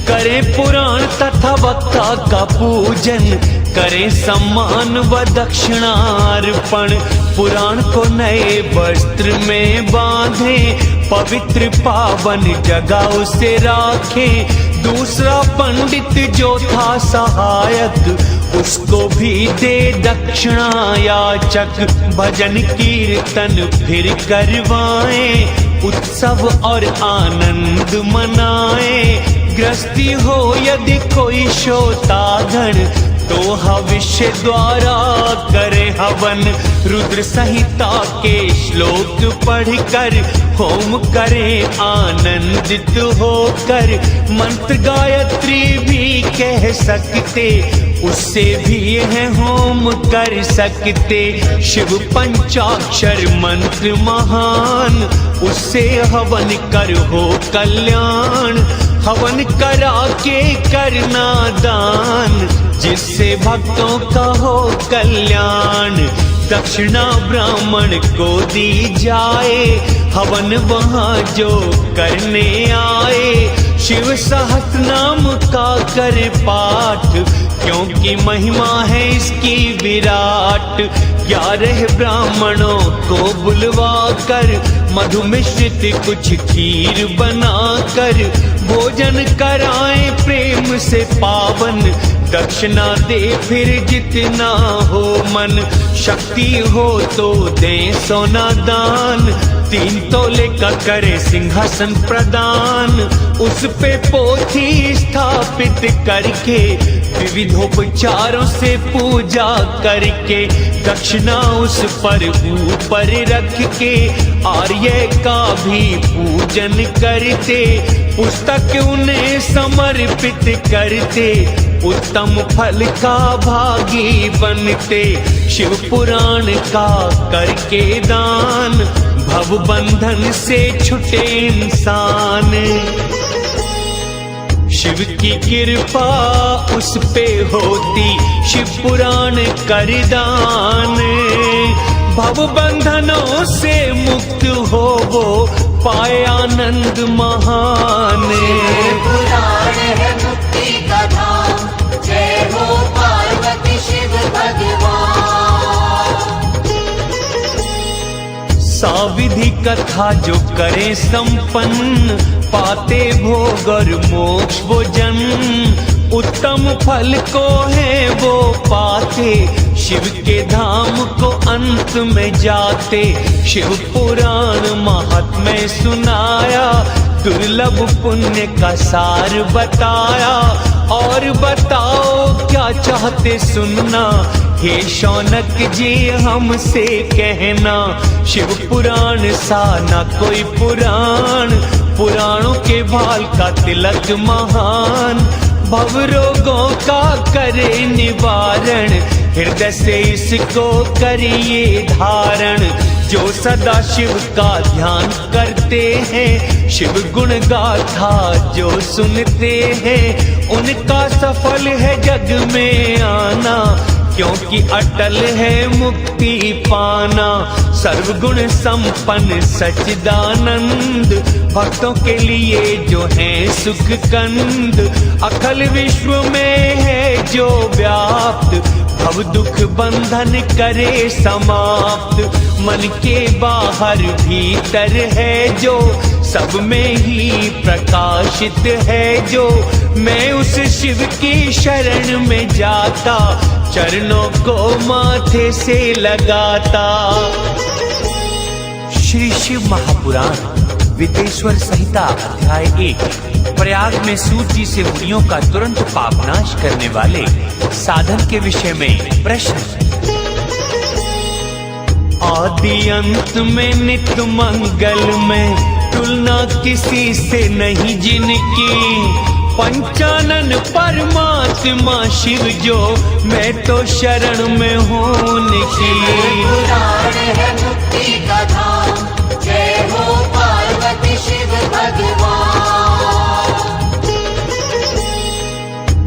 करें पुराण तथा वक्ता का पूजन, करें सम्मान व दक्षिणार्पण, पुराण को नए वस्त्र में बांधें, पवित्र पावन जगह उसे राखें। दूसरा पंडित जो था सहायक, उसको भी दे दक्षिणा याचक, भजन कीर्तन फिर करवाएं, उत्सव और आनंद मनाएं। गृहस्थी हो यदि कोई श्रोतागण, तो हविष्य द्वारा करे हवन, रुद्र संहिता के श्लोक पढ़कर होम करे आनंदित होकर, मंत्र गायत्री भी कह सकते, उससे भी है होम कर सकते। शिव पंचाक्षर मंत्र महान, उससे हवन कर हो कल्याण, हवन करा के करना दान, जिससे भक्तों का हो कल्याण। दक्षिणा ब्राह्मण को दी जाए, हवन वहाँ जो करने आए, शिव सहस्रनाम का करे पाठ, क्योंकि महिमा है इसकी विराट। 11 ब्राह्मणों को बुलवा कर मधु मिश्रित कुछ खीर बनाकर भोजन कराए प्रेम से पावन। दक्षिणा दे फिर जितना हो मन, शक्ति हो तो दे सोना दान। 3 तोले का करे सिंहासन प्रदान, उस पे पोथी स्थापित करके विविधोपचारों से पूजा करके दक्षिणा उस पर ऊपर रख के आर्य का भी पूजन करते। पुस्तक उन्हें समर्पित करते, उत्तम फल का भागी बनते। शिव पुराण का करके दान, भव बंधन से छुटे इंसान। शिव की कृपा उस पे होती, शिव पुराण कर दान। भव बंधनों से मुक्त हो वो पाए आनंद महान। पुराण है मुक्ति का धाम, जय हो पार्वती शिव भगवान। साविधि कथा जो करे संपन्न, पाते भोग और मोक्ष वो जन। उत्तम फल को है वो पाते, शिव के धाम को अंत में जाते। शिव पुराण महात्म्य सुनाया, दुर्लभ पुण्य का सार बताया। और बताओ क्या चाहते सुनना, हे शौनक जी हमसे कहना। शिव पुराण सा ना कोई पुराण, पुराणों के भाल का तिलक महान। भव रोगों का करे निवारण, हृदय से इसको करिए धारण। जो सदा शिव का ध्यान करते हैं, शिव गुण गाथा जो सुनते हैं, उनका सफल है जग में आना। क्योंकि अटल है मुक्ति पाना। सर्वगुण संपन्न सच्चिदानंद, भक्तों के लिए जो है सुख कंद। अखिल विश्व में है जो व्याप्त, भव दुख बंधन करे समाप्त। मन के बाहर भीतर है जो, सब में ही प्रकाशित है जो। मैं उस शिव की शरण में जाता, चरणों को माथे से लगाता। श्री शिव महापुराण विदेश्वर संहिता अध्याय 1। प्रयाग में सूत जी से मुनियों का तुरंत पापनाश करने वाले साधन के विषय में प्रश्न। आदि अंत में नित मंगल में, तुलना किसी से नहीं जिनकी। पंचानन परमात्मा शिव जो, मैं तो शरण में हूँ उनकी। पुराण है मुक्ति का धाम, जय हो पार्वती शिव भगवान।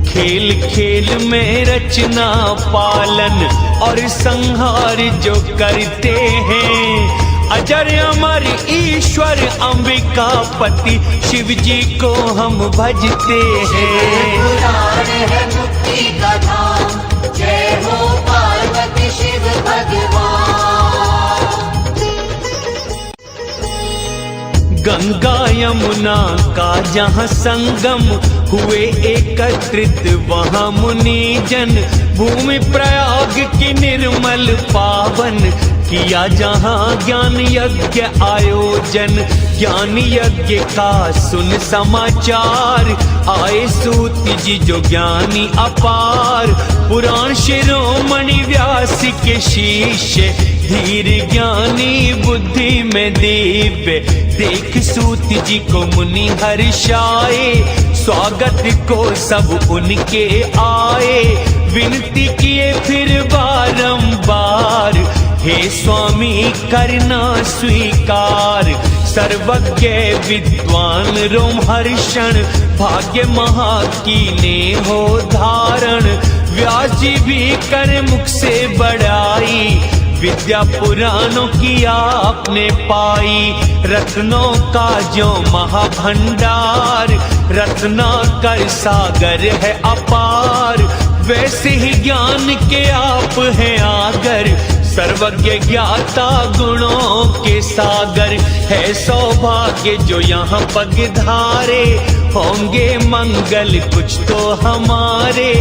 खेल खेल में रचना पालन और संहार जो करते हैं। अजर अमर ईश्वर अंबिका पति, शिव जी को हम भजते हैं। पुराण है मुक्ति का धाम, जय हो पार्वती शिव भगवान। गंगा यमुना का जहाँ संगम हुए एकत्रित, वहाँ मुनि जन। भूमि प्रयाग की निर्मल पावन, किया जहाँ ज्ञान यज्ञ आयोजन। ज्ञान यज्ञ का सुन समाचार, आए सूत जी जो ज्ञानी अपार। पुराण शिरोमणि व्यास के शिष्य, धीर ज्ञानी बुद्धि में दिव्य। देख सूत जी को मुनि हर्षाए, स्वागत को सब उनके आए। विनती किए फिर बारंबार, हे स्वामी करना स्वीकार। सर्वज्ञ विद्वान रोमहर्षण, भाग्य महा कीने हो धारण। व्यास जी भी कर मुख से बड़ाई, विद्या पुराणों की आपने पाई, रत्नों का जो महाभंडार, रत्नाकर सागर है अपार। वैसे ही ज्ञान के आप हैं आगर, सर्वज्ञ ज्ञाता गुणों के सागर। है सौभाग्य जो यहाँ पग धारे, होंगे मंगल कुछ तो हमारे।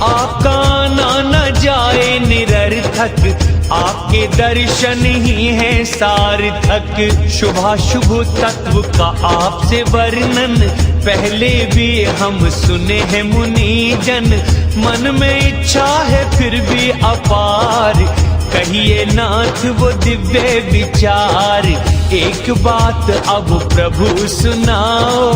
आपका आना न जाए निरर्थक, आपके दर्शन ही हैं सार्थक। शुभाशुभ तत्व का आपसे वर्णन पहले भी हम सुने हैं मुनि जन। मन में इच्छा है फिर भी अपार, कहिए नाथ वो दिव्य विचार। एक बात अब प्रभु सुनाओ,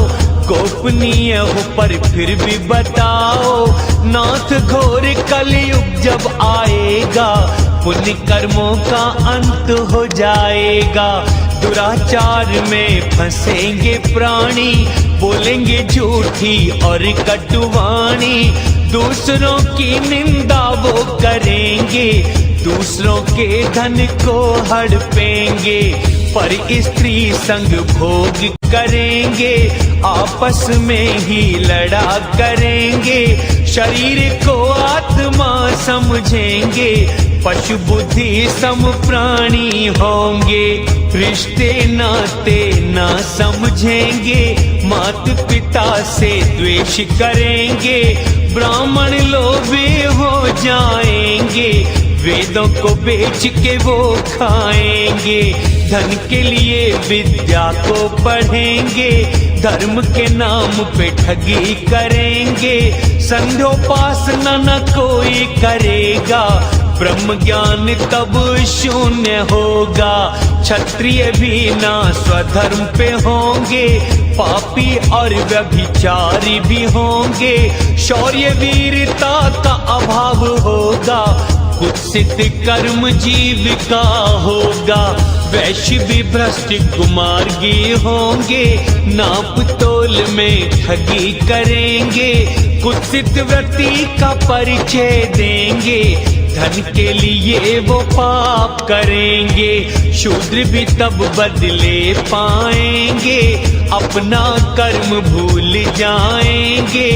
गोपनीय हो पर फिर भी बताओ। नाथ घोर कलयुग जब आएगा, पुण्य कर्मों का अंत हो जाएगा। दुराचार में फंसेंगे प्राणी, बोलेंगे झूठी और कटुवाणी। दूसरों की निंदा वो करेंगे, दूसरों के धन को हड़पेंगे। पर स्त्री संग भोग करेंगे, आपस में ही लड़ा करेंगे। शरीर को आत्मा समझेंगे, पशु बुद्धि सम प्राणी होंगे। रिश्ते नाते ना समझेंगे, मात पिता से द्वेष करेंगे। ब्राह्मण लोभी हो जाएंगे, वेदों को बेच के वो खाएंगे। धन के लिए विद्या को पढ़ेंगे, धर्म के नाम पे ठगी करेंगे। संध्योपासना न कोई करेगा, ब्रह्म ज्ञान तब शून्य होगा। क्षत्रिय भी ना स्वधर्म पे होंगे, पापी और व्यभिचारी भी होंगे। शौर्य वीरता का अभाव होगा, कुत्सित कर्म जीविका होगा। वैश्य भी भ्रष्ट कुमार्गी होंगे, नाप तोल में ठगी करेंगे। कुत्सित वृत्ति का परिचय देंगे, धन के लिए वो पाप करेंगे। शूद्र भी तब बदले पाएंगे, अपना कर्म भूल जाएंगे।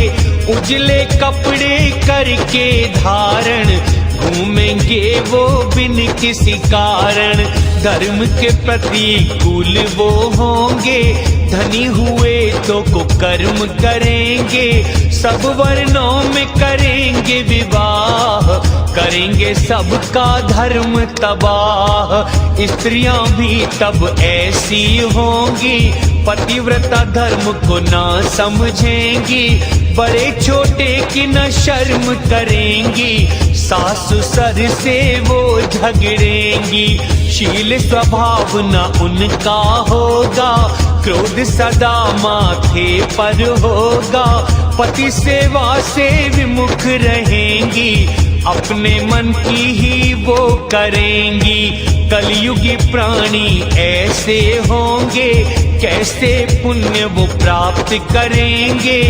उजले कपड़े करके धारण, घूमेंगे वो बिन किसी कारण। धर्म के प्रतिकूल वो होंगे, धनी हुए तो कुकर्म करेंगे। सब वर्णों में करेंगे विवाह, करेंगे सबका धर्म तबाह। स्त्रियां भी तब ऐसी होंगी, पतिव्रता धर्म को ना समझेंगी। बड़े छोटे की न शर्म करेंगी, सास ससुर से वो झगड़ेंगी। शील स्वभाव न उनका होगा, क्रोध सदा माथे पर होगा। पति सेवा से विमुख रहेंगी, अपने मन की ही वो करेंगी। कलयुगी प्राणी ऐसे होंगे, कैसे पुण्य वो प्राप्त करेंगे।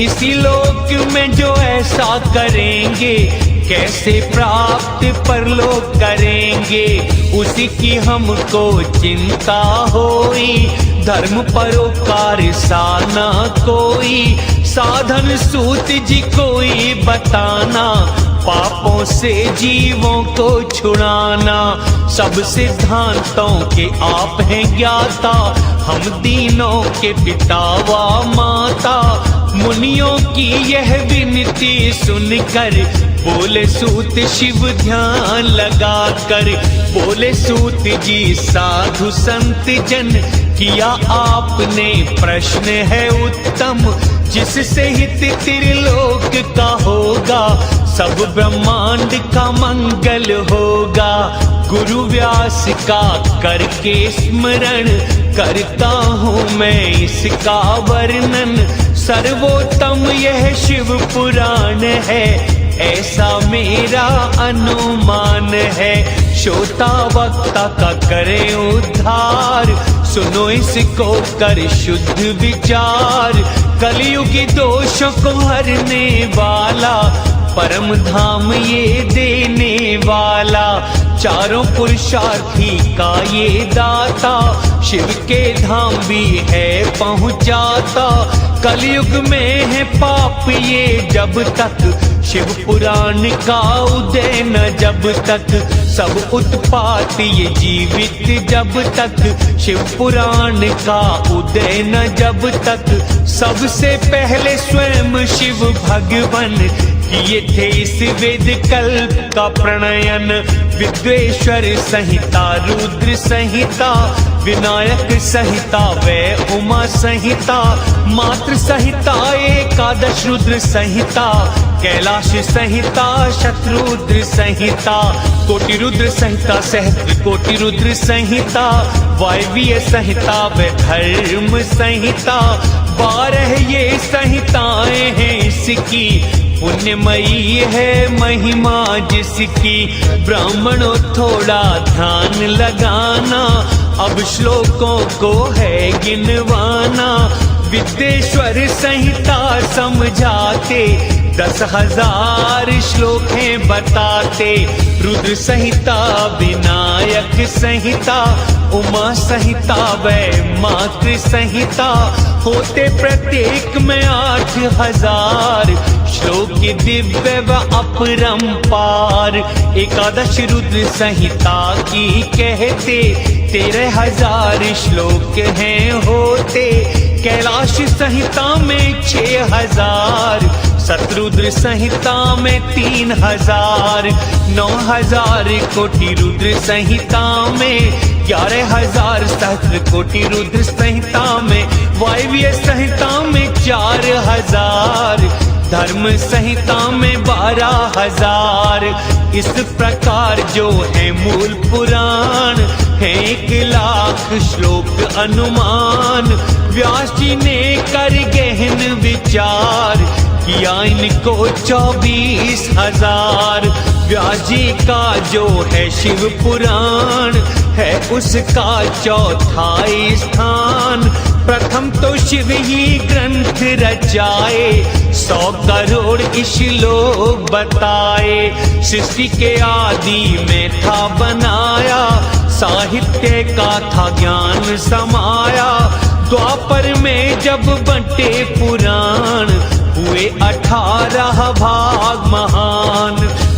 इसी लोक में जो ऐसा करेंगे, कैसे प्राप्त परलोक करेंगे। उसी की हमको चिंता होई, धर्म परोकार साना कोई। साधन सूत जी कोई बताना, पापों से जीवों को छुड़ाना। सब सिद्धांतों के आप हैं ज्ञाता, हम दीनों के पिता व माता। मुनियों की यह विनती सुनकर, बोले सूत शिव ध्यान लगाकर। बोले सूत जी साधु संत जन, किया आपने प्रश्न है उत्तम। जिससे हित त्रिलोक का होगा, सब ब्रह्मांड का मंगल होगा। गुरु व्यास का करके स्मरण, करता हूँ मैं इसका वर्णन। सर्वोत्तम यह शिव पुराण है, ऐसा मेरा अनुमान है। श्रोता वक्ता का करे उद्धार, सुनो इसको कर शुद्ध विचार। कलयुगी दोषों को हरने वाला, परम धाम ये देने वाला। चारों पुरुषार्थी का ये दाता, शिव के धाम भी है पहुँचाता। कलयुग में है पाप ये जब तक, शिव पुराण का उदय न जब तक। सब उत्पात ये जीवित जब तक, शिव पुराण का उदय न जब तक। सबसे पहले स्वयं शिव भगवान किए थे इस वेद कल्प का प्रणयन। विद्वेश्वर संहिता, रुद्र संहिता, विनायक संहिता व उमा संहिता, मातृ संहिता, एकादश रुद्र संहिता, कैलाश संहिता, शत्रुद्र संहिता, कोटि रुद्र संहिता, सहस्त्र कोटि रुद्र संहिता, वायवीय संहिता व धर्म संहिता। 12 ये संहिताएं हैं इसकी, पुण्यमयी है महिमा जिसकी। ब्राह्मणों थोड़ा ध्यान लगाना, अब श्लोकों को है गिनवाना। विद्वेश्वर संहिता समझाते, 10,000 श्लोक हैं बताते। रुद्र संहिता, विनायक संहिता, उमा संहिता व मातृ संहिता, होते प्रत्येक में 8,000 श्लोक दिव्य व अपरंपार। एकादश रुद्र संहिता की कहते, 13,000 श्लोक हैं होते। कैलाश संहिता में 6,000, शत्रुद्र संहिता में 3,000, 9,000 कोटि रुद्र संहिता में, 11,000 सहस्त्र कोटि रुद्र संहिता में, वायवीय संहिता में 4,000, धर्म संहिता में 12,000। इस प्रकार जो है मूल पुराण है 1,00,000 श्लोक अनुमान। व्यास जी ने कर गहन विचार किया इनको 24,000। व्यास जी का जो है शिव पुराण है उसका चौथा स्थान। प्रथम तो शिव ही ग्रंथ रचाए, 100 करोड़ श्लोक बताए। सृष्टि के आदि में था बनाया, साहित्य का था ज्ञान समाया। द्वापर में जब बंटे पुराण, हुए 18 भाग महान।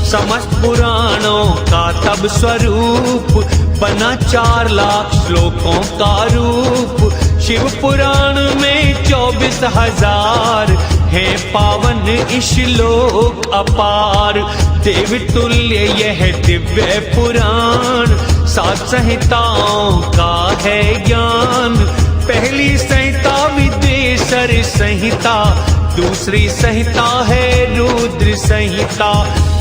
समस्त पुराणों का तब स्वरूप, बना 4,00,000 श्लोकों का रूप। शिव पुराण में 24,000 है पावन श्लोक अपार। देव तुल्य यह दिव्य पुराण, 7 संहिताओं का है ज्ञान। पहली संहिता विद्वेश्वर संहिता, दूसरी संहिता है रुद्र संहिता,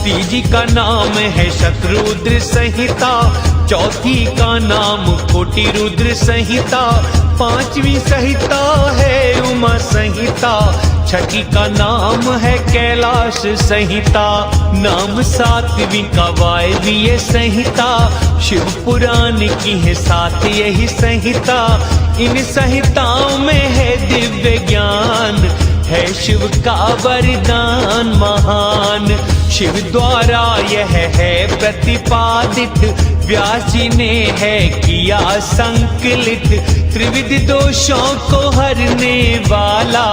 तीजी का नाम है शत्रुद्र संहिता, चौथी का नाम कोटि रुद्र संहिता, पांचवी संहिता है उमा संहिता, छठी का नाम है कैलाश संहिता, नाम सातवीं का वायवीय संहिता। शिव पुराण की है 7 यही संहिता। इन संहिताओं में है दिव्य ज्ञान, है शिव का वरदान महान। शिव द्वारा यह है प्रतिपादित, व्यास जी ने है किया संकलित। त्रिविध दोषों को हरने वाला,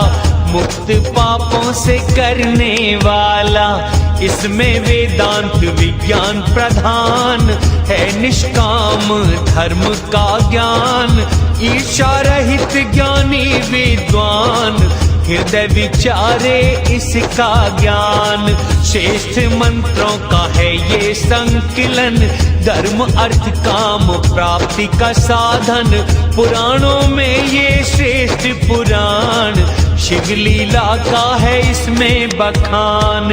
मुक्त पापों से करने वाला। इसमें वेदांत विज्ञान प्रधान है, निष्काम धर्म का ज्ञान। ईर्षा रहित ज्ञानी विद्वान, हृदय विचारे इसका ज्ञान। श्रेष्ठ मंत्रों का है ये संकलन, धर्म अर्थ काम प्राप्ति का साधन। पुराणों में ये श्रेष्ठ पुराण, शिव लीला का है इसमें बखान।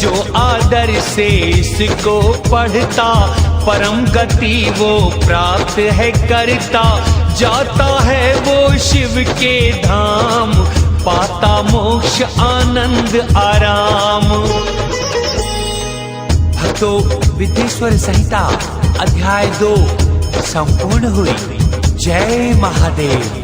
जो आदर से इसको पढ़ता, परम गति वो प्राप्त है करता। जाता है वो शिव के धाम, पाता मोक्ष आनंद आराम। भक्तों, विद्वेश्वर संहिता अध्याय 2 संपूर्ण हुई। जय महादेव।